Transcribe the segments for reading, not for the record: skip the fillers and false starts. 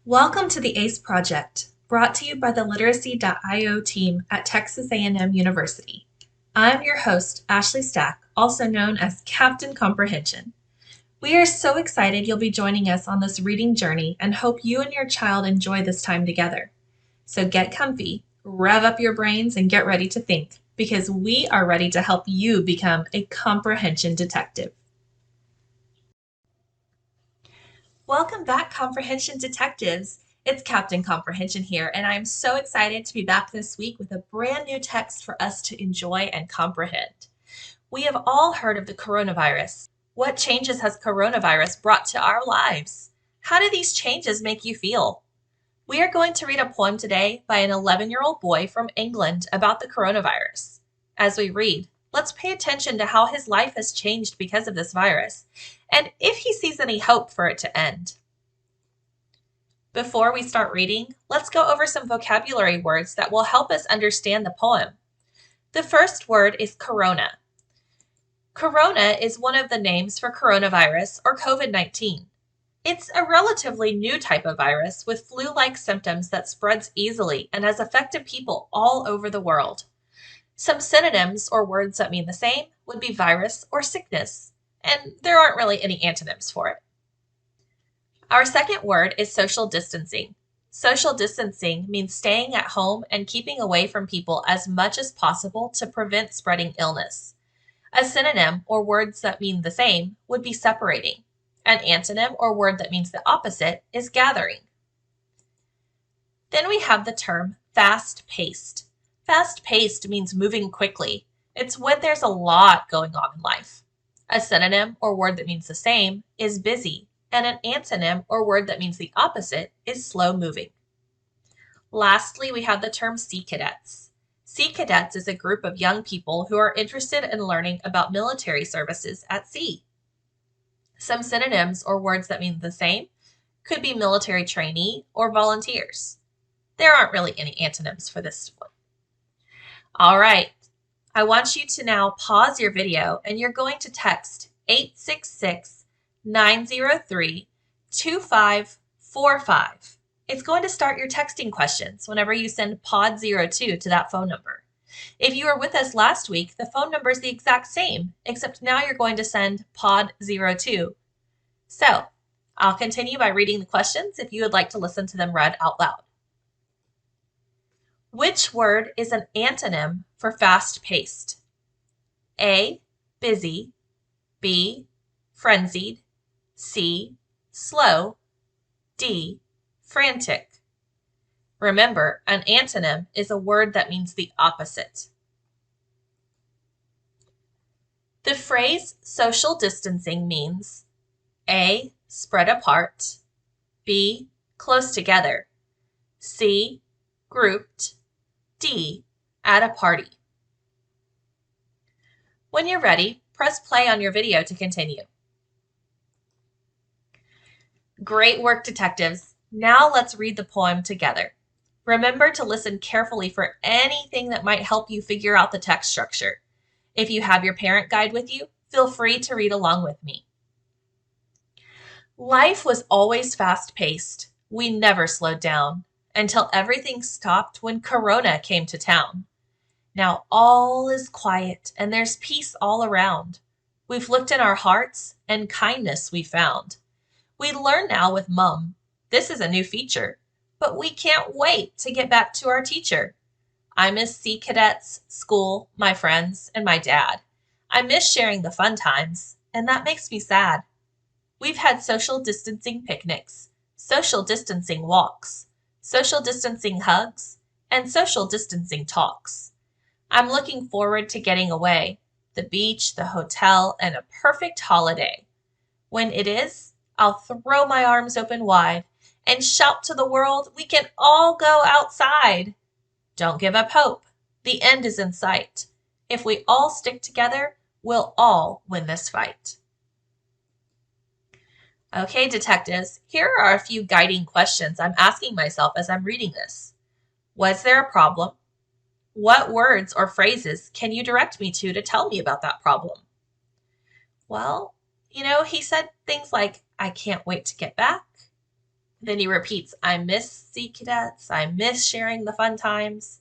Welcome to the ACE Project, brought to you by the Literacy.io team at Texas A&M University. I'm your host, Ashley Stack, also known as Captain Comprehension. We are so excited you'll be joining us on this reading journey and hope you and your child enjoy this time together. So get comfy, rev up your brains, and get ready to think, because we are ready to help you become a comprehension detective. Welcome back, Comprehension Detectives. It's Captain Comprehension here, and I'm so excited to be back this week with a brand new text for us to enjoy and comprehend. We have all heard of the coronavirus. What changes has coronavirus brought to our lives? How do these changes make you feel? We are going to read a poem today by an 11-year-old boy from England about the coronavirus. As we read, let's pay attention to how his life has changed because of this virus, and if he sees any hope for it to end. Before we start reading, let's go over some vocabulary words that will help us understand the poem. The first word is corona. Corona is one of the names for coronavirus or COVID-19. It's a relatively new type of virus with flu-like symptoms that spreads easily and has affected people all over the world. Some synonyms or words that mean the same would be virus or sickness, and there aren't really any antonyms for it. Our second word is social distancing. Social distancing means staying at home and keeping away from people as much as possible to prevent spreading illness. A synonym or words that mean the same would be separating. An antonym or word that means the opposite is gathering. Then we have the term fast-paced. Fast-paced means moving quickly. It's when there's a lot going on in life. A synonym or word that means the same is busy, and an antonym or word that means the opposite is slow-moving. Lastly, we have the term Sea Cadets. Sea Cadets is a group of young people who are interested in learning about military services at sea. Some synonyms or words that mean the same could be military trainee or volunteers. There aren't really any antonyms for this one. All right, I want you to now pause your video and you're going to text 866-903-2545. It's going to start your texting questions whenever you send pod02 to that phone number. If you were with us last week, the phone number is the exact same, except now you're going to send pod02. So I'll continue by reading the questions if you would like to listen to them read out loud. Which word is an antonym for fast-paced? A, busy, B, frenzied, C, slow, D, frantic. Remember, an antonym is a word that means the opposite. The phrase social distancing means A, spread apart, B, close together, C, grouped, D, at a party. When you're ready, press play on your video to continue. Great work, detectives. Now let's read the poem together. Remember to listen carefully for anything that might help you figure out the text structure. If you have your parent guide with you, feel free to read along with me. Life was always fast-paced. We never slowed down until everything stopped when Corona came to town. Now all is quiet and there's peace all around. We've looked in our hearts and kindness we found. We learn now with Mum. This is a new feature, but we can't wait to get back to our teacher. I miss Sea Cadets, school, my friends, and my dad. I miss sharing the fun times, and that makes me sad. We've had social distancing picnics, social distancing walks, social distancing hugs, and social distancing talks. I'm looking forward to getting away, the beach, the hotel, and a perfect holiday. When it is, I'll throw my arms open wide and shout to the world, we can all go outside. Don't give up hope. The end is in sight. If we all stick together, we'll all win this fight. Okay, detectives, here are a few guiding questions I'm asking myself as I'm reading this. Was there a problem? What words or phrases can you direct me to tell me about that problem? Well, he said things like, I can't wait to get back, Then he repeats, I miss sea cadets, I miss sharing the fun times.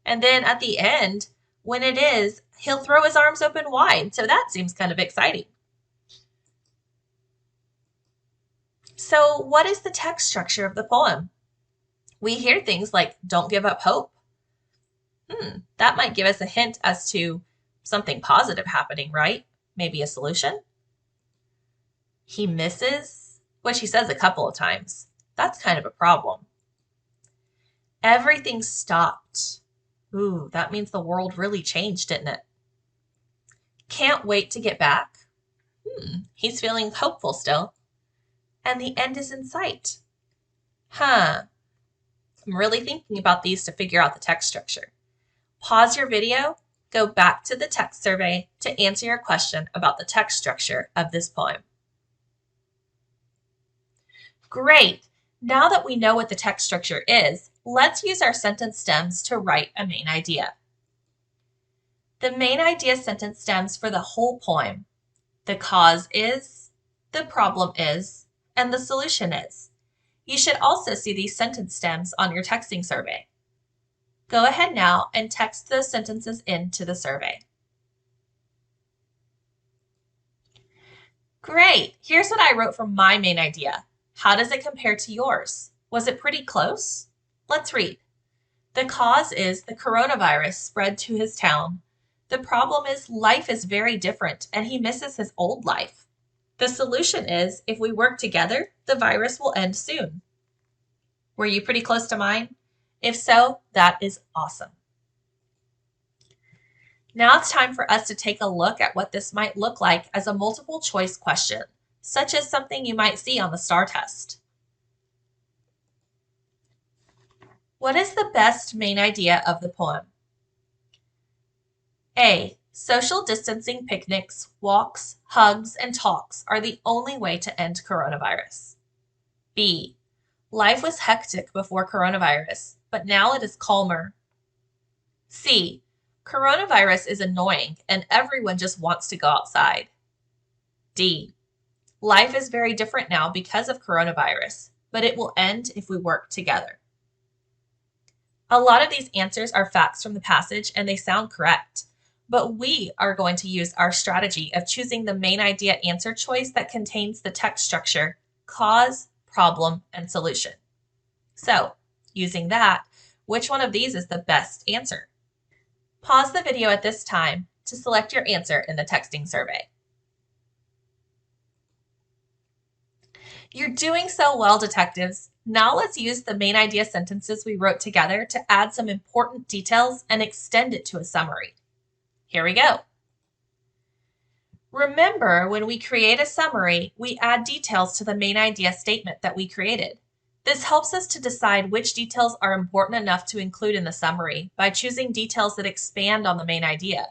And then at the end, when it is, he'll throw his arms open wide. So that seems kind of exciting. So what is the text structure of the poem? We hear things like, don't give up hope. That might give us a hint as to something positive happening, right? Maybe a solution. He misses, which he says a couple of times. That's kind of a problem. Everything stopped. Ooh, that means the world really changed, didn't it? Can't wait to get back. He's feeling hopeful still. And the end is in sight. I'm really thinking about these to figure out the text structure. Pause your video, go back to the text survey to answer your question about the text structure of this poem. Great! Now that we know what the text structure is, let's use our sentence stems to write a main idea. The main idea sentence stems for the whole poem. The cause is, the problem is, and the solution is. You should also see these sentence stems on your texting survey. Go ahead now and text those sentences into the survey. Great! Here's what I wrote for my main idea. How does it compare to yours? Was it pretty close? Let's read. The cause is the coronavirus spread to his town. The problem is life is very different and he misses his old life. The solution is if we work together, the virus will end soon. Were you pretty close to mine? If so, that is awesome. Now it's time for us to take a look at what this might look like as a multiple choice question, such as something you might see on the STAR test. What is the best main idea of the poem? A. Social distancing picnics, walks, hugs, and talks are the only way to end coronavirus. B. Life was hectic before coronavirus, but now it is calmer. C. Coronavirus is annoying and everyone just wants to go outside. D. Life is very different now because of coronavirus, but it will end if we work together. A lot of these answers are facts from the passage and they sound correct, but we are going to use our strategy of choosing the main idea answer choice that contains the text structure, cause, problem, and solution. So, using that, which one of these is the best answer? Pause the video at this time to select your answer in the texting survey. You're doing so well, detectives. Now let's use the main idea sentences we wrote together to add some important details and extend it to a summary. Here we go. Remember, when we create a summary, we add details to the main idea statement that we created. This helps us to decide which details are important enough to include in the summary by choosing details that expand on the main idea.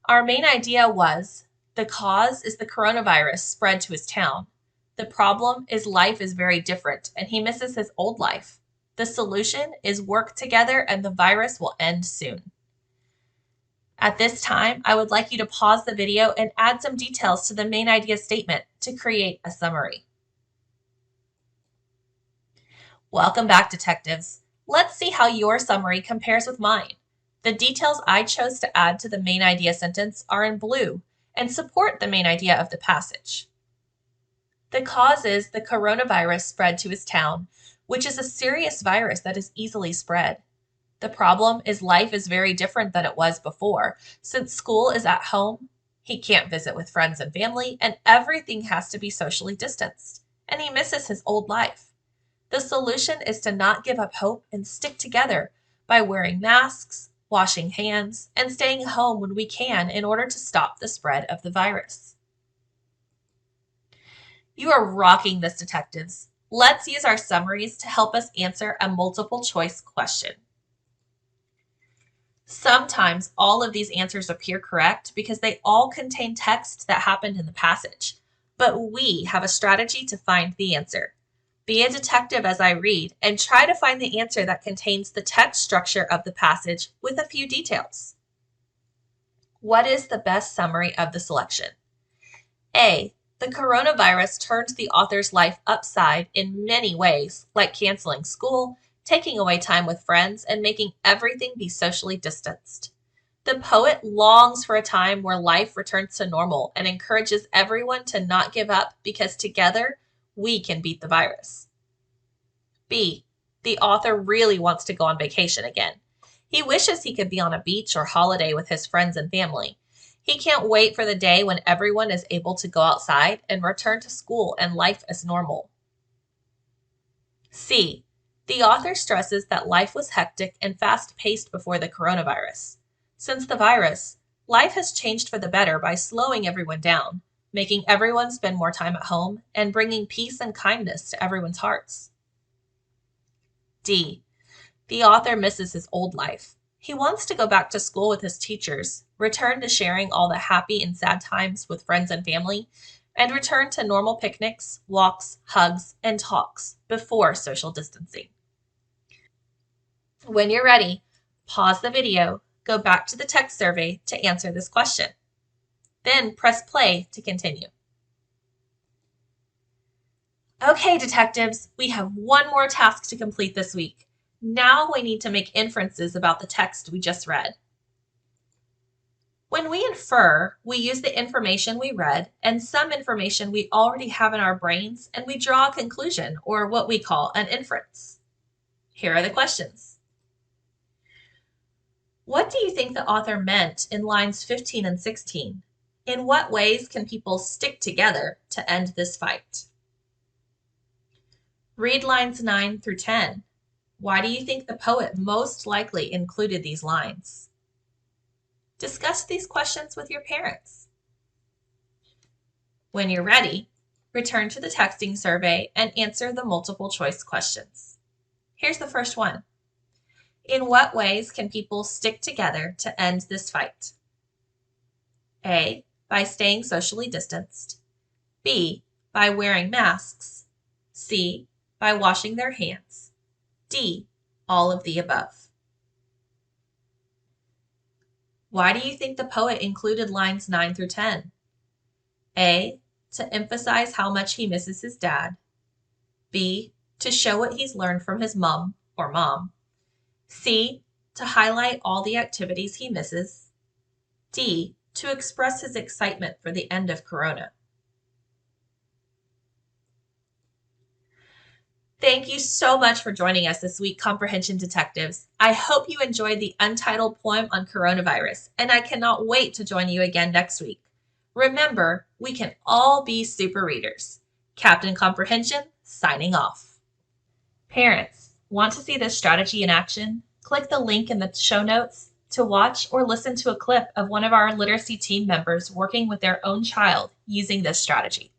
Our main idea was, the cause is the coronavirus spread to his town. The problem is life is very different and he misses his old life. The solution is work together and the virus will end soon. At this time, I would like you to pause the video and add some details to the main idea statement to create a summary. Welcome back, detectives. Let's see how your summary compares with mine. The details I chose to add to the main idea sentence are in blue and support the main idea of the passage. The cause is the coronavirus spread to his town, which is a serious virus that is easily spread. The problem is life is very different than it was before. Since school is at home, he can't visit with friends and family, and everything has to be socially distanced, and he misses his old life. The solution is to not give up hope and stick together by wearing masks, washing hands, and staying home when we can in order to stop the spread of the virus. You are rocking this, detectives. Let's use our summaries to help us answer a multiple choice question. Sometimes all of these answers appear correct because they all contain text that happened in the passage, but we have a strategy to find the answer. Be a detective as I read and try to find the answer that contains the text structure of the passage with a few details. What is the best summary of the selection? A. The coronavirus turned the author's life upside in many ways, like canceling school, taking away time with friends, and making everything be socially distanced. The poet longs for a time where life returns to normal and encourages everyone to not give up because together we can beat the virus. B. The author really wants to go on vacation again. He wishes he could be on a beach or holiday with his friends and family. He can't wait for the day when everyone is able to go outside and return to school and life as normal. C. The author stresses that life was hectic and fast-paced before the coronavirus. Since the virus, life has changed for the better by slowing everyone down, making everyone spend more time at home, and bringing peace and kindness to everyone's hearts. D. The author misses his old life. He wants to go back to school with his teachers, return to sharing all the happy and sad times with friends and family, and return to normal picnics, walks, hugs, and talks before social distancing. When you're ready, pause the video, go back to the text survey to answer this question. Then press play to continue. Okay, detectives, we have one more task to complete this week. Now we need to make inferences about the text we just read. When we infer, we use the information we read and some information we already have in our brains, and we draw a conclusion, or what we call an inference. Here are the questions. What do you think the author meant in lines 15 and 16? In what ways can people stick together to end this fight? Read lines 9 through 10. Why do you think the poet most likely included these lines? Discuss these questions with your parents. When you're ready, return to the texting survey and answer the multiple choice questions. Here's the first one. In what ways can people stick together to end this fight? A. By staying socially distanced. B. By wearing masks. C. By washing their hands. D. All of the above. Why do you think the poet included lines 9 through 10? A. To emphasize how much he misses his dad. B. To show what he's learned from his mom or mom. C. To highlight all the activities he misses. D. To express his excitement for the end of Corona. Thank you so much for joining us this week, Comprehension Detectives. I hope you enjoyed the untitled poem on coronavirus, and I cannot wait to join you again next week. Remember, we can all be super readers. Captain Comprehension, signing off. Parents, want to see this strategy in action? Click the link in the show notes to watch or listen to a clip of one of our literacy team members working with their own child using this strategy.